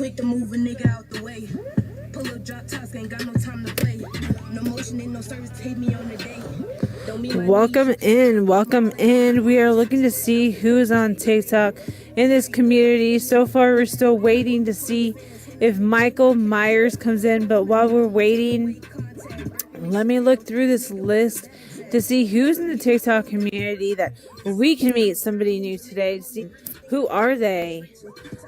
quick to move a nigga out the way. Pull up drop tops, ain't got no time to play. No motion, ain't no service, take me on the day. Welcome in. We are looking to see who's on TikTok in this community. So far, we're still waiting to see if Michael Myers comes in. But while we're waiting, let me look through this list to see who's in the TikTok community that we can meet somebody new today to see who are they.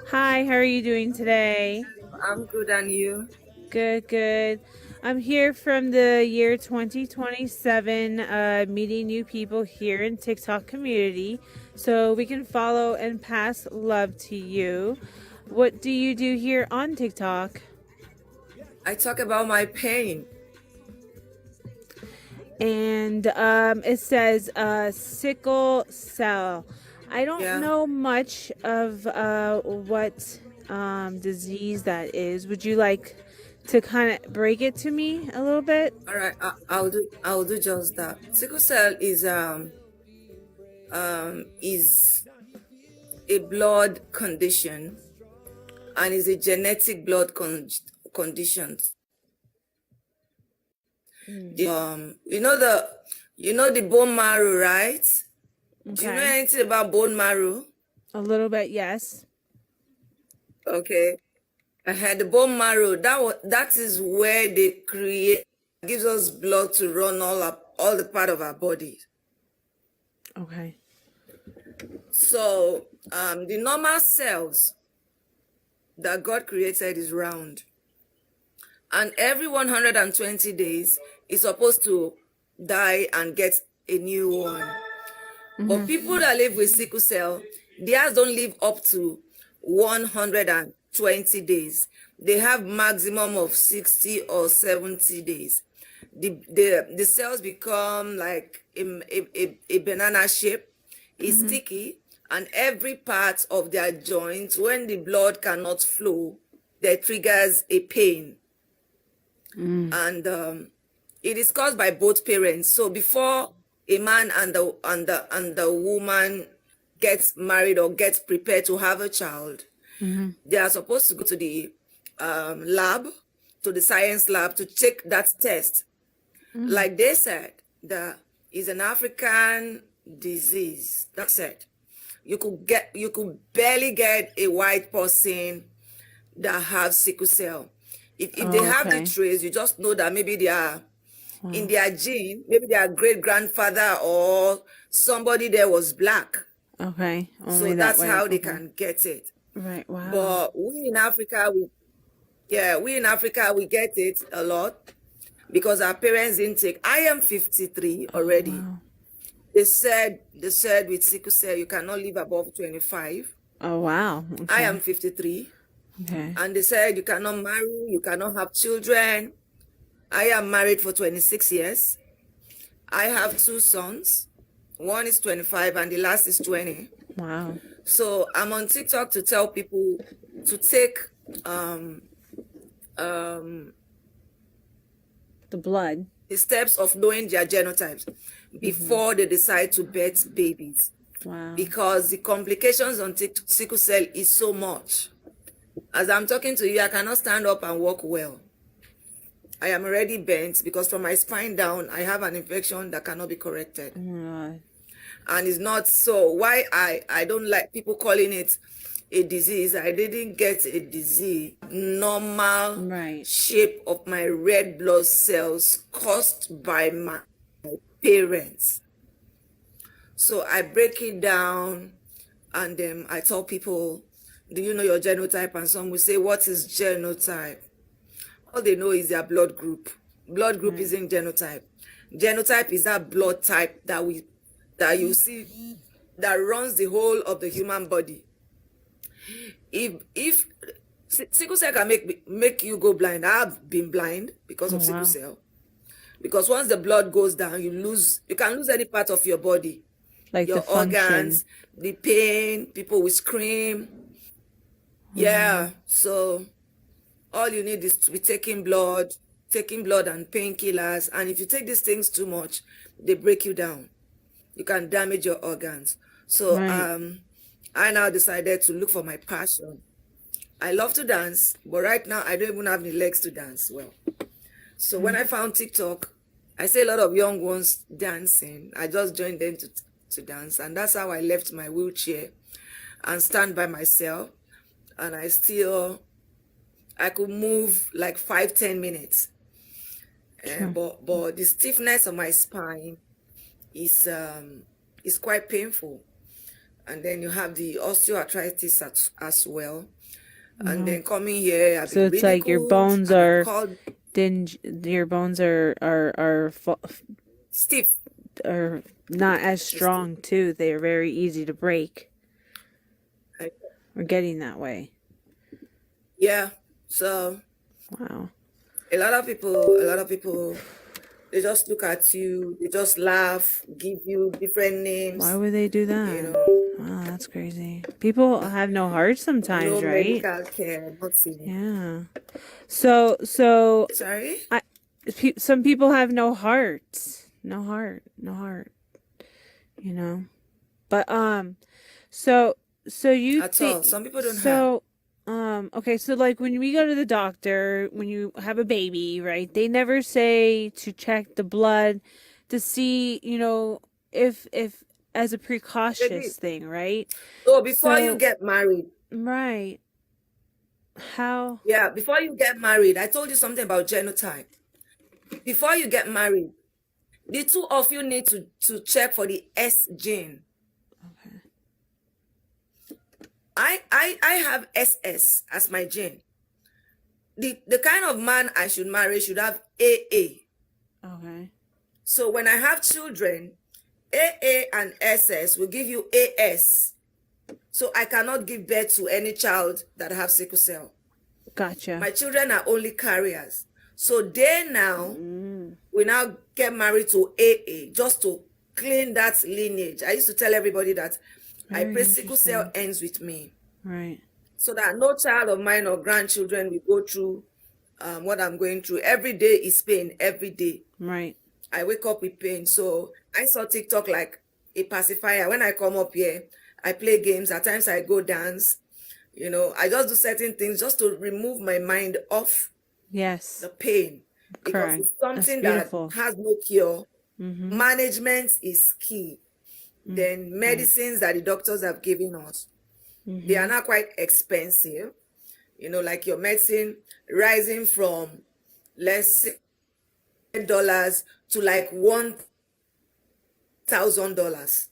Hi, how are you doing today? I'm good, and you? Good. I'm here from the year 2027, meeting new people here in TikTok community so we can follow and pass love to you. What do you do here on TikTok? I talk about my pain. And it says sickle cell. I don't know much of what disease that is. Would you like to kind of break it to me a little bit? All right, I'll do just that. Sickle cell is a blood condition, and is a genetic blood condition. You know the bone marrow, right? Okay. Do you know anything about bone marrow? A little bit, yes. Okay. I had the bone marrow. That is where they gives us blood to run all the part of our body. Okay. So the normal cells that God created is round, and every 120 days is supposed to die and get a new one. Mm-hmm. But people that live with sickle cell, theirs don't live up to 120 days. They have maximum of 60 or 70 days. The cells become like a banana shape. It's sticky, and every part of their joints, when the blood cannot flow, that triggers a pain. And it is caused by both parents. So before a man and the woman gets married or gets prepared to have a child, they are supposed to go to the lab, to the science lab, to check that test. Like they said, that is an African disease. That's it. You could barely get a white person that have sickle cell. If they have the trace, you just know that maybe they are in their gene, maybe their great grandfather or somebody there was black. Okay. So that's how they can get it. Right. Wow. But we in Africa, we get it a lot because our parents didn't take. I am 53 already. Wow. They said with sickle cell you cannot live above 25. Oh wow. Okay. I am 53. Okay. And they said you cannot marry, you cannot have children. I am married for 26 years. I have 2 sons. One is 25 and the last is 20. Wow. So I'm on TikTok to tell people to take the blood. The steps of knowing their genotypes before they decide to birth babies. Wow. Because the complications on sickle cell is so much. As I'm talking to you, I cannot stand up and walk well. I am already bent because from my spine down, I have an infection that cannot be corrected. Right. And it's not so. Why I don't like people calling it a disease. I didn't get a disease. Normal shape of my red blood cells caused by my parents. So I break it down and then I tell people, do you know your genotype? And some will say, what is genotype? All they know is their blood group. Blood group isn't genotype. Genotype is that blood type that you see that runs the whole of the human body. If sickle cell can make you go blind. I've been blind because of sickle cell. Because once the blood goes down, you can lose any part of your body. Like your organs, the pain, people will scream. Yeah, so all you need is to be taking blood and painkillers. And if you take these things too much, they break you down. You can damage your organs. So I now decided to look for my passion. I love to dance, but right now I don't even have the legs to dance well. So when I found TikTok, I see a lot of young ones dancing. I just joined them to dance, and that's how I left my wheelchair and stand by myself. And I could move like 5-10 minutes. Sure. But the stiffness of my spine is quite painful. And then you have the osteoarthritis as well. And then coming here, I've So been it's like your ridiculed. bones I've been are called your bones stiff. are not as strong too. They are very easy to break. We're getting that way. Yeah. So Wow. a lot of people, they just look at you, they just laugh, give you different names. Why would they do that? You know, Wow, that's crazy. People have no heart sometimes, no right? medical care, nothing. Yeah. So Sorry? some people have no hearts. No heart. You know. But so you At think all. Some people don't have. okay, so like when we go to the doctor, when you have a baby, right? They never say to check the blood to see, if as a precautious thing, right? So before you get married, Right. How? yeah, before you get married, I told you something about genotype. Before you get married, the two of you need to check for the S gene. Okay. I have SS as my gene. The kind of man I should marry should have AA. Okay. So when I have children, AA and SS will give you AS. So I cannot give birth to any child that have sickle cell. Gotcha. My children are only carriers. So they now we now get married to AA just to clean that lineage. I used to tell everybody that I pray sickle cell ends with me. Right. So that no child of mine or grandchildren will go through what I'm going through. Every day is pain, every day. Right. I wake up with pain. So I saw TikTok like a pacifier. When I come up here, I play games. At times I go dance. I just do certain things just to remove my mind off the pain. Because Correct. it's something that has no cure. Management is key. Then medicines that the doctors have given us, they are not quite expensive. Like your medicine rising from let's say $100 to like $1,000.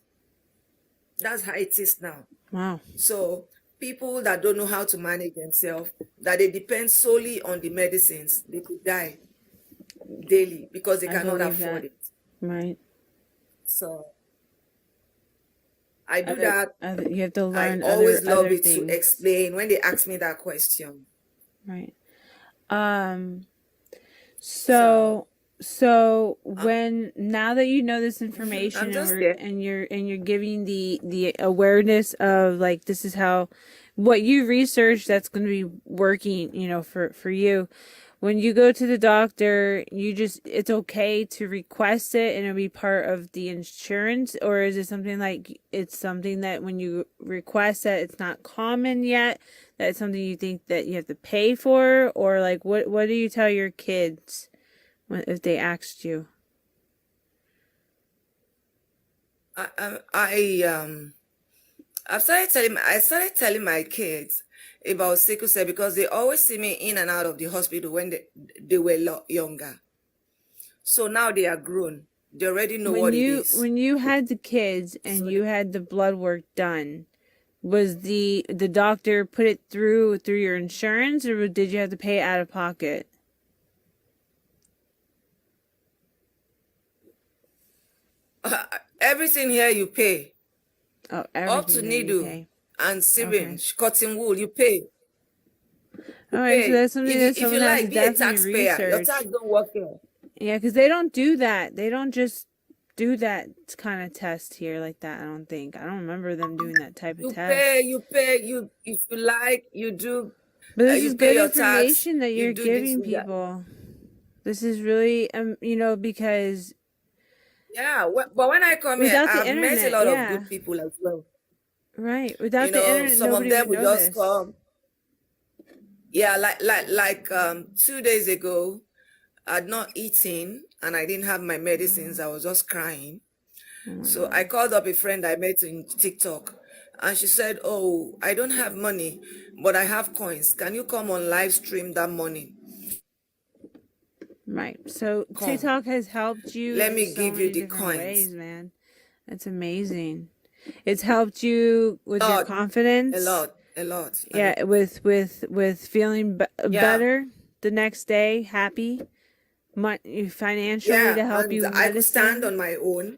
That's how it is now. Wow. So people that don't know how to manage themselves, that they depend solely on the medicines, they could die daily because they cannot afford it. Right. So I do that. You have to learn. I always love other it things. to explain when they ask me that question. Right. So when now that you know this information and you're giving the awareness of like this is how what you researched that's going to be working, for you. When you go to the doctor, it's okay to request it and it'll be part of the insurance, or is it something like it's something that when you request that it's not common yet, that it's something you think that you have to pay for, or like what do you tell your kids if they asked you? I started telling my kids about sickle cell because they always see me in and out of the hospital when they were younger. So now they are grown. They already know what it is. When you had the kids and you had the blood work done, was the doctor put it through your insurance, or did you have to pay it out of pocket? Everything here you pay. Oh, up to needle and syringe, cotton wool, you pay. All right, so that's something that if you like, be a taxpayer. Your tax don't work here. Yeah, because they don't do that. They don't just do that kind of test here like that. I don't remember them doing that type of test. You pay. If you like, you do. But this is good information that you're giving people. This is really, because. Yeah, but when I come here, I've met a lot of good people as well. Right, without the internet, some of them will just come. Yeah, like 2 days ago, I'd not eaten and I didn't have my medicines. I was just crying. So I called up a friend I met in TikTok, and she said, "Oh, I don't have money, but I have coins. Can you come on live stream that morning? Right. So Come. TikTok has helped you Let in me so give you many the different ways, coins." man. That's amazing. It's helped you with your A confidence. lot, a lot. Yeah, with feeling Yeah, better the next day, happy, financially yeah. to help And you with I could stand medicine. on my own,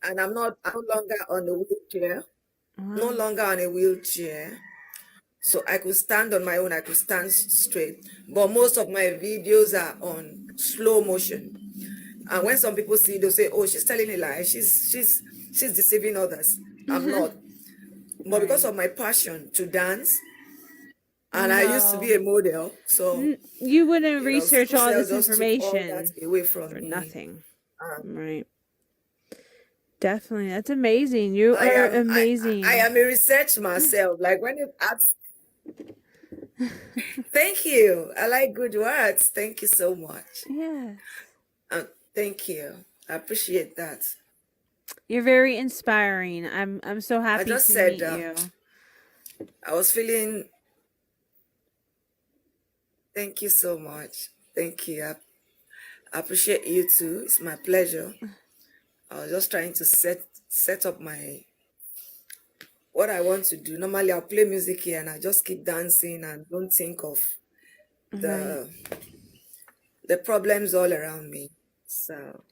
and I'm no longer on a wheelchair. No Wow. longer on a wheelchair. So I could stand on my own, I could stand straight. But most of my videos are on slow motion. And when some people see, they'll say, "Oh, she's telling a lie. She's deceiving others." I'm not. But because Right. of my passion to dance, and I used to be No. a model, so You wouldn't research sickle all cell this just took all that information away from for me. nothing. Um, Right. Definitely. That's amazing. You I are am I amazing. am a research myself. Like when you ask, thank you. I like good words. Thank you so much. Yes. Thank you. I appreciate that. You're very inspiring. I'm so I happy just to said meet you. I was feeling. Thank you so much. Thank you. I appreciate you too. It's my pleasure. I was just trying to set up my what I want to do. Normally, I'll play music here and I just keep dancing and don't think of Right. the the problems all around me. So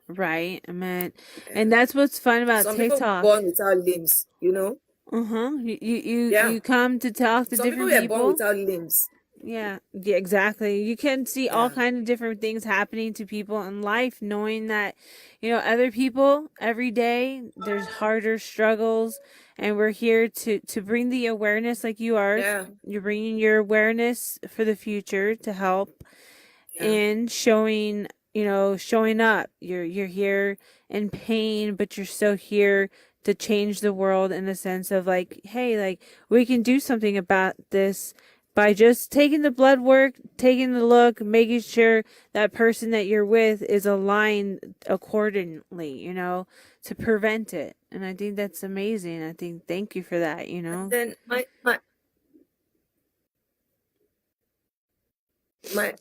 Right. I mean, and yeah. that's what's fun about Some people were TikTok. born without limbs, you know? Uh-huh. Yeah. You come to talk to Some people different were born people. without limbs. Yeah, yeah, exactly. You can see all Yeah. kinds of different things happening to people in life, knowing that, other people every day, there's harder struggles, and we're here to bring the awareness like you are. Yeah. You're bringing your awareness for the future to help Yeah. and showing up. You're here in pain, but you're still here to change the world in a sense of like, hey, like we can do something about this by just taking the blood work, taking the look, making sure that person that you're with is aligned accordingly, to prevent it. And I think that's amazing. I think thank you for that. And then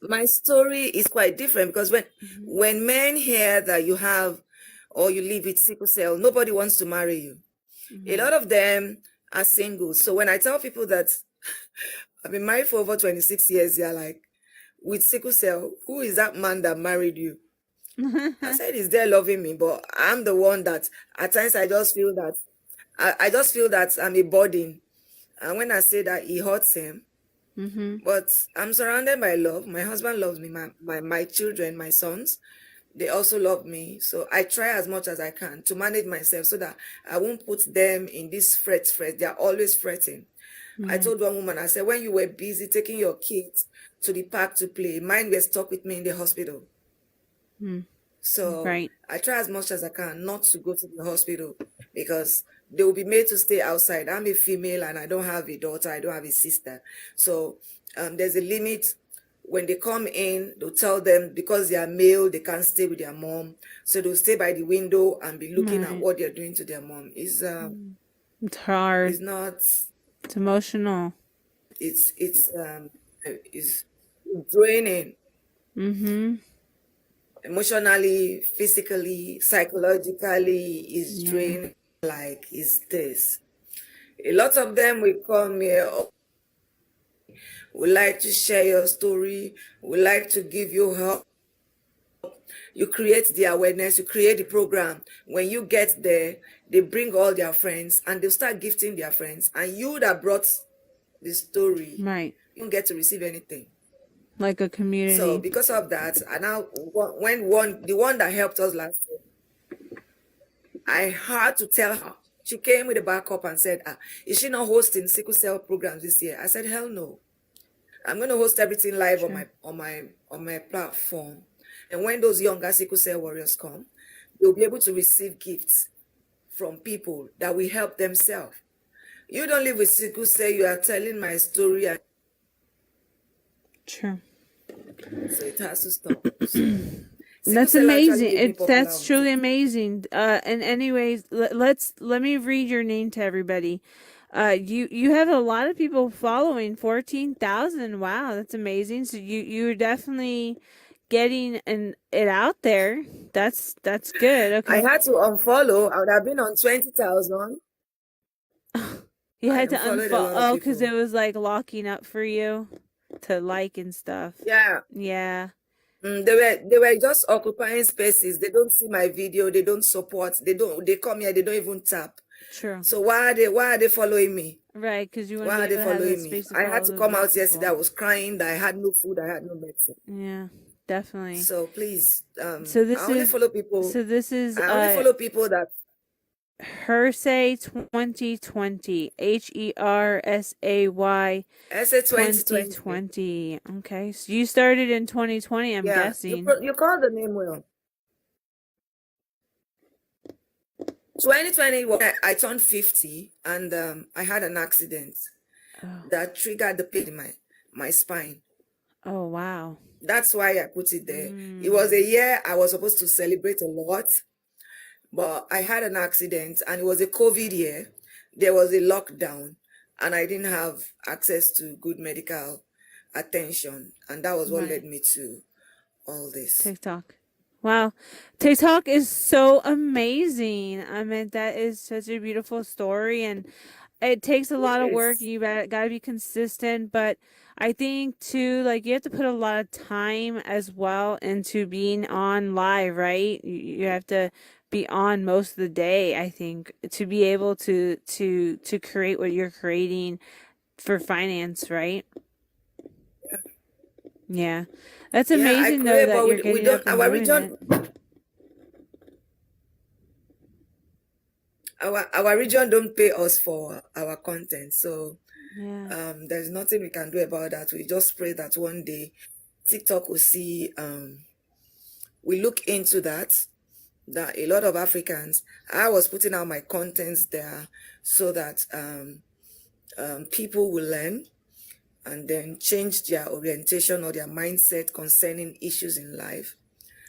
my story is quite different because Hmm. when men hear that you have or you live with sickle cell, nobody wants to marry you. A Right. lot of them are single. So when I tell people that I've been married for over 26 years, they're like, with sickle cell, who is that man that married you? I said he's there loving me, but I'm the one that at times I just feel that I just feel that I'm a burden. And when I say that, it hurts him. Hmm. But I'm surrounded by love. My husband loves me. My children, my sons, they also love me. So I try as much as I can to manage myself so that I won't put them in this fret. They're always fretting. I Right. told one woman, I said, when you were busy taking your kids to the park to play, mine were stuck with me in the hospital. Mm. So Right. I try as much as I can not to go to the hospital because they will be made to stay outside. I'm a female and I don't have a daughter, I don't have a sister. So there's a limit. When they come in, they'll tell them because they are male, they can't stay with their mom. So they'll stay by the window and be looking at Right. what they're doing to their mom. It's hard. It's not It's emotional. it's draining Mm-hmm. emotionally, physically, psychologically. Is Yeah. draining. Like is this? A lot of them will come here. "Oh, we like to share your story. We like to give you help." You create the awareness, you create the program. When you get there, they bring all their friends and they'll start gifting their friends. And you that brought the story, Right. you don't get to receive anything. Like a So community. because of that, and now when the one that helped us last year, I had to tell her. She came with a backup and said, is she not hosting sickle cell programs this year? I said, hell no. I'm going to host everything live on Sure. my platform. And when those younger sickle cell warriors come, they'll be able to receive gifts from people that will help themselves. You don't live with sickle cell. You are telling my story, True. so it has to stop. So, sickle That's cell actually amazing. made me popular That's on truly TikTok. amazing. And anyways, let me read your name to everybody. You have a lot of people following, 14,000. Wow, that's amazing. So you're definitely getting it out there. That's good. I Okay. had to unfollow. I would have been on 20,000. You I had to unfollowed a unfollow. lot of Oh, because people. it was like locking up for you to like and stuff. Yeah. Yeah, They were just occupying spaces. They don't see my video. They don't support. They come here. They don't even tap. true. So why are they following me? Right, because you want to Why be are they able to have that following me? space to I had follow to those come right out yesterday. I people. was crying that I had no food. I had no medicine. Yeah, definitely. So please, So this I only is follow people. so this is I only follow people that. Hersay 2020, HERSAY I say 2020. 2020. Okay, so you started in 2020, I'm Yeah, guessing. you call the name well. 2020, I turned 50 and I had an accident Oh, that triggered the pain in my spine. oh wow. That's why I put it there. It was a year I was supposed to celebrate a lot, but I had an accident and it was a COVID year. There was a lockdown and I didn't have access to good medical attention. And that was what Right. led me to all this. TikTok. Wow. TikTok is so amazing. I mean, that is such a beautiful story, and it takes a lot of work. Yes. You got to be consistent, but I think too, like you have to put a lot of time as well into being on live, right? You have to be on most of the day, I think, to be able to create what you're creating for finance, right? Yeah. That's Yeah, I amazing though create, that but you're we getting don't, up and our doing it. region, our region don't pay us for our content. So Yeah. there's nothing we can do about that. We just pray that one day TikTok will see, we look into that a lot of Africans, I was putting out my contents there so that people will learn and then change their orientation or their mindset concerning issues in life.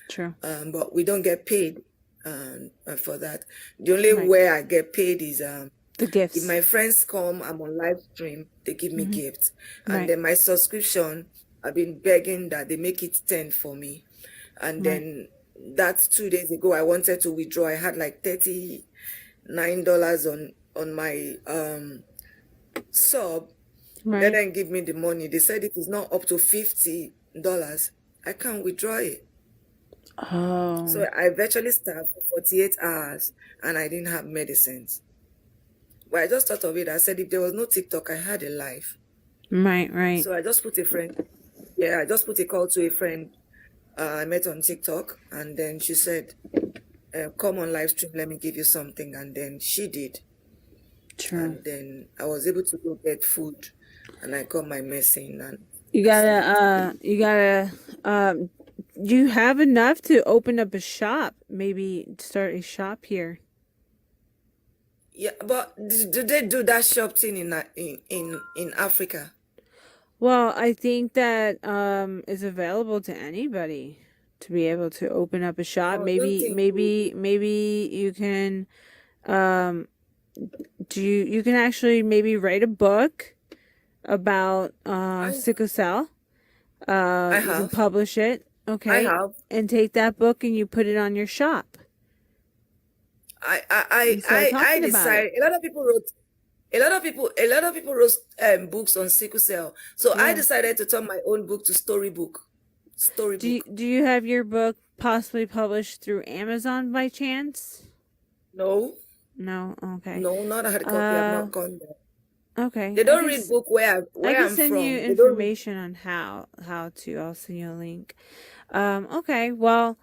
True. But we don't get paid for that. The only Right. way I get paid is The if gifts. my friends come, I'm on live stream, they give me gifts. And Right. then my subscription, I've been begging that they make it 10 for me. And Right. then that's 2 days ago, I wanted to withdraw. I had like $39 on my sub. They Right. didn't give me the money. They said it is not up to $50. I can't withdraw it. Oh. So I virtually starved for 48 hours and I didn't have medicines. But I just thought of it. I said, if there was no TikTok, I had a life. Right. Right. So I just put a friend. Yeah, I just put a call to a friend I met on TikTok. And then she said, come on live stream, let me give you something. And then she did. True. And then I was able to go get food. And I got my medicine. And You gotta you have enough to open up a shop, maybe start a shop here. yeah, but do they do that shop thing in Africa? Well, I think that is available to anybody to be able to open up a shop. No, I don't think Maybe you can um you can actually maybe write a book about sickle cell. I You can have. publish it, I okay, have. and take that book and you put it on your shop and start I talking about decided it. a lot of people wrote books on sickle cell. So I Yeah. decided to turn my own book to storybook. Do you have your book possibly published through Amazon by chance? No, No. Okay. no, not a hard copy. I've not gone there. Okay. They don't read book I where can I'm send you from. They don't read. information on how to. I'll send you a link. Okay. Well,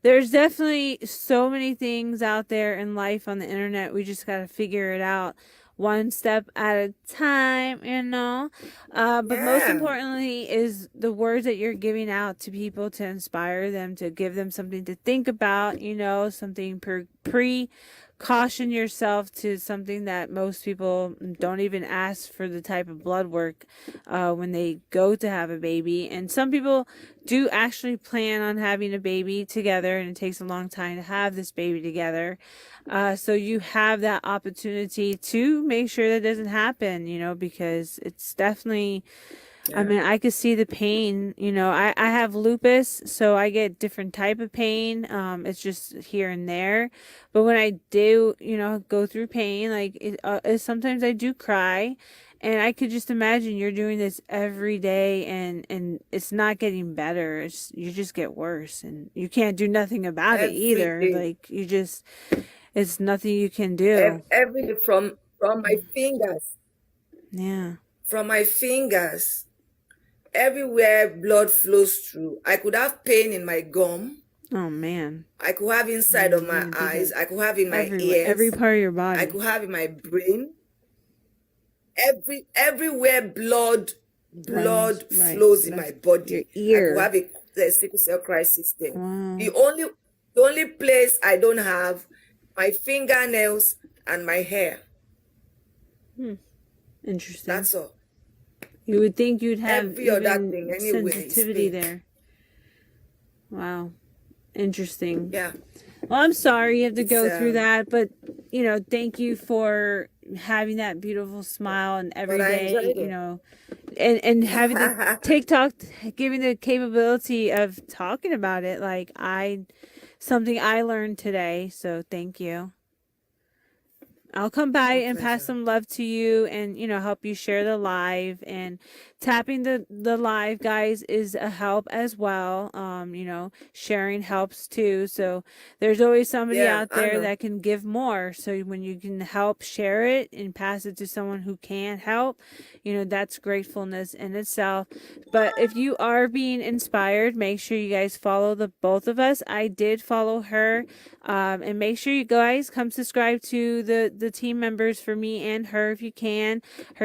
there's definitely so many things out there in life on the internet. We just got to figure it out one step at a time, you know. But most Yeah, importantly is the words that you're giving out to people to inspire them, to give them something to think about, you know, something caution yourself to something that most people don't even ask for the type of blood work when they go to have a baby. And some people do actually plan on having a baby together, and it takes a long time to have this baby together. So you have that opportunity to make sure that doesn't happen, because it's definitely, I mean, I could see the pain. I have lupus, so I get different type of pain. It's just here and there. But when I do, go through pain, like sometimes I do cry. And I could just imagine you're doing this every day, and it's not getting better. You just get worse, and you can't do nothing about it Every either. day. Like it's nothing you can do. Every day from my fingers. Yeah. From my fingers. Everywhere blood flows through. I could have pain in my gum. Oh man. I could have inside of my eyes. I could have in my ears. Every part of your body. I could have in my brain. Everywhere blood flows in my body. Your ear. I could have a sickle cell crisis there. Wow. The only place I don't have my fingernails and my hair. Interesting. That's all. You would think you'd have Every other even thing anyway sensitivity is pink. there. Wow. Interesting. Yeah. Well, I'm sorry you have to go through um, that, but thank you for having that beautiful smile and every But I day, enjoyed it. and having the TikTok, giving the capability of talking about it. Like something I learned today. So thank you. I'll come by and pass pleasure. some love to you and, help you share the live, and tapping the live, guys, is a help as well. Sharing helps too. So there's always somebody Yeah, out I there know. that can give more. So when you can help share it and pass it to someone who can't help, that's gratefulness in itself. But if you are being inspired, make sure you guys follow the both of us. I did follow her. And make sure you guys come subscribe to the team members for me and her if you can. Her